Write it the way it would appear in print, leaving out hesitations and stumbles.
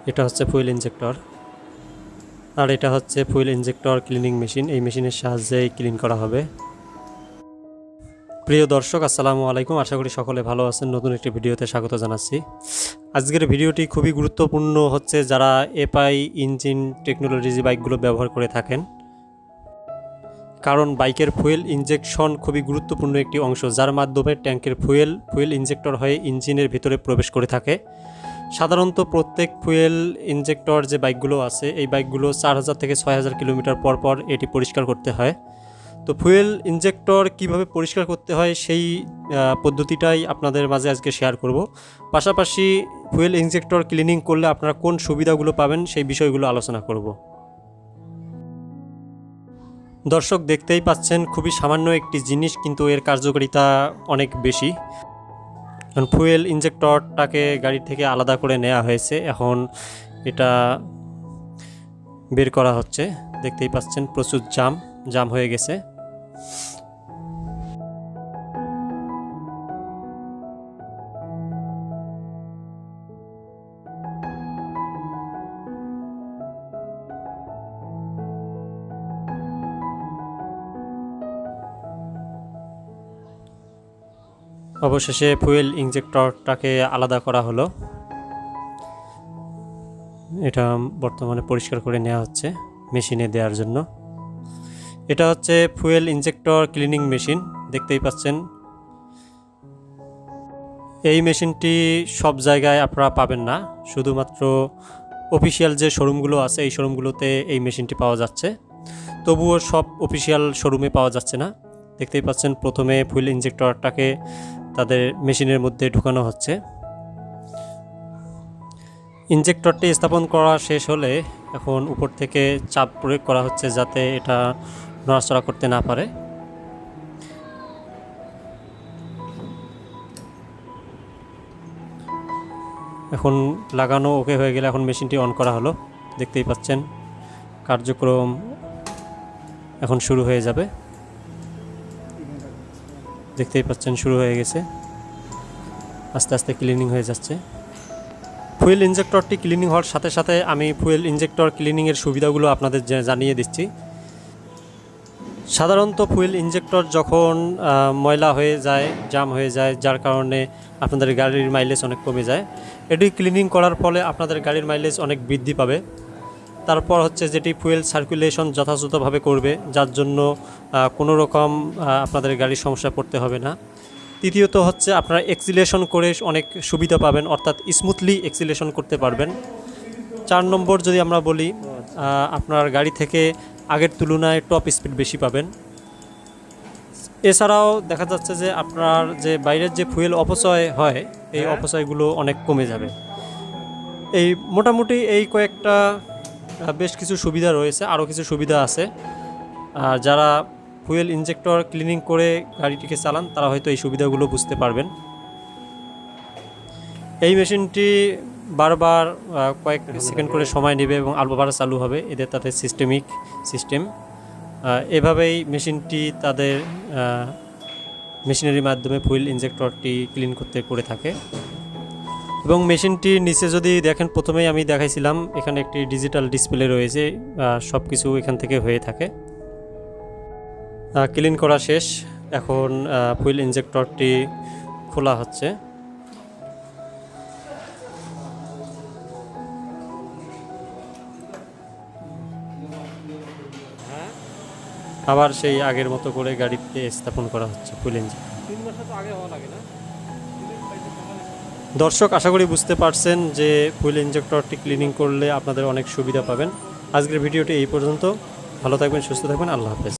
এটা হচ্ছে fuel injector, আর এটা হচ্ছে ফুয়েল ইনজেক্টর ক্লিনিং মেশিন। এই মেশিনের সাহায্যে ক্লিন করা হবে। প্রিয় দর্শক, আসসালামু আলাইকুম। আশা করি সকলে ভালো আছেন। নতুন একটি ভিডিওতে স্বাগত জানাচ্ছি। আজকের ভিডিওটি খুবই গুরুত্বপূর্ণ হচ্ছে যারা এফআই ইঞ্জিন টেকনোলজি বাইকগুলো ব্যবহার করে থাকেন, কারণ বাইকের ফুয়েল ইনজেকশন খুবই গুরুত্বপূর্ণ একটি অংশ, যার মাধ্যমে ট্যাঙ্কের ফুয়েল ইনজেক্টর হয়ে ইঞ্জিনের ভিতরে প্রবেশ করে থাকে। সাধারণত প্রত্যেক ফুয়েল ইনজেক্টর যে বাইকগুলো আছে, এই বাইকগুলো 4000 থেকে 6000 কিলোমিটার পর পর এটি পরিষ্কার করতে হয়। তো ফুয়েল ইনজেক্টর কিভাবে পরিষ্কার করতে হয় সেই পদ্ধতিটাই আপনাদের মাঝে আজকে শেয়ার করব। পাশাপাশি ফুয়েল ইনজেক্টর ক্লিনিং করলে আপনারা কোন সুবিধাগুলো পাবেন সেই বিষয়গুলো আলোচনা করব। দর্শক, দেখতেই পাচ্ছেন খুবই সামান্য একটি জিনিস, কিন্তু এর কার্যকারিতা অনেক বেশি। কারণ ফুয়েল ইনজেক্টরটাকে গাড়ি থেকে আলাদা করে নেওয়া হয়েছে, এখন এটা বের করা হচ্ছে। দেখতেই পাচ্ছেন প্রচুর জাম হয়ে গেছে। অবশেষে ফুয়েল ইনজেক্টরটাকে আলাদা করা হলো। এটা বর্তমানে পরিষ্কার করে নেওয়া হচ্ছে মেশিনে দেওয়ার জন্য। এটা হচ্ছে ফুয়েল ইনজেক্টর ক্লিনিং মেশিন, দেখতেই পাচ্ছেন। এই মেশিনটি সব জায়গায় আপনারা পাবেন না, শুধুমাত্র অফিসিয়াল যে শোরুমগুলো আছে এই শোরুমগুলোতে এই মেশিনটি পাওয়া যাচ্ছে। তবুও সব অফিসিয়াল শোরুমে পাওয়া যাচ্ছে না। দেখতেই পাচ্ছেন প্রথমে ফুয়েল ইনজেক্টরটাকে তাদের মেশিনের মধ্যে ঢুকানো হচ্ছে। ইনজেক্টরটি স্থাপন করা শেষ হলে এখন উপর থেকে চাপ প্রয়োগ করা হচ্ছে যাতে এটা নড়াচড়া করতে না পারে। এখন লাগানো ওকে হয়ে গেলে এখন মেশিনটি অন করা হলো। দেখতেই পাচ্ছেন কার্যক্রম এখন শুরু হয়ে যাবে। দেখতেই পাচ্ছেন শুরু হয়ে গেছে, আস্তে আস্তে ক্লিনিং হয়ে যাচ্ছে। ফুয়েল ইনজেক্টরটি ক্লিনিং হওয়ার সাথে সাথে আমি ফুয়েল ইনজেক্টর ক্লিনিংয়ের সুবিধাগুলো আপনাদের জানিয়ে দিচ্ছি। সাধারণত ফুয়েল ইনজেক্টর যখন ময়লা হয়ে যায়, জাম হয়ে যায়, যার কারণে আপনাদের গাড়ির মাইলেজ অনেক কমে যায়, এটি ক্লিনিং করার ফলে আপনাদের গাড়ির মাইলেজ অনেক বৃদ্ধি পাবে। তারপর হচ্ছে যেটি ফুয়েল সার্কুলেশন যথাযথভাবে করবে, যার জন্য কোনো রকম আপনাদের গাড়ির সমস্যা পড়তে হবে না। তৃতীয়ত হচ্ছে আপনারা এক্সিলেশন করে অনেক সুবিধা পাবেন, অর্থাৎ স্মুথলি এক্সিলেশন করতে পারবেন। 4 নম্বর যদি আমরা বলি, আপনার গাড়ি থেকে আগের তুলনায় টপ স্পিড বেশি পাবেন। এছাড়াও দেখা যাচ্ছে যে আপনার যে বাইরের যে ফুয়েল অপচয় হয়, এই অপচয়গুলো অনেক কমে যাবে। এই মোটামুটি এই কয়েকটা বেশ কিছু সুবিধা রয়েছে, আরও কিছু সুবিধা আছে। আর যারা ফুয়েল ইনজেক্টর ক্লিনিং করে গাড়িটিকে চালান তারা হয়তো এই সুবিধাগুলো বুঝতে পারবেন। এই মেশিনটি বারবার কয়েক সেকেন্ড করে সময় নেবে এবং আবার চালু হবে, এদের তাদের সিস্টেম। এভাবেই মেশিনটি তাদের মেশিনারির মাধ্যমে ফুয়েল ইনজেক্টরটি ক্লিন করে থাকে। এবং মেশিনটির নিচে যদি দেখেন, প্রথমেই আমি দেখাইছিলাম এখানে একটি ডিজিটাল ডিসপ্লে রয়েছে, সব কিছু এখান থেকে হয়ে থাকে। ক্লিন করা শেষ, এখন ফুয়েল ইনজেক্টরটি খোলা হচ্ছে। আবার সেই আগের মতো করে গাড়িতে স্থাপন করা হচ্ছে ফুয়েল ইনজেক্টর। 3 মাস তো আগে হওয়া লাগে না। দর্শক, আশা করি বুঝতে পারছেন যে ফুয়েল ইনজেক্টরটি ক্লিনিং করলে আপনাদের অনেক সুবিধা পাবেন। আজকের ভিডিওটি এই পর্যন্ত। ভালো থাকবেন, সুস্থ থাকবেন, আল্লাহ হাফেজ।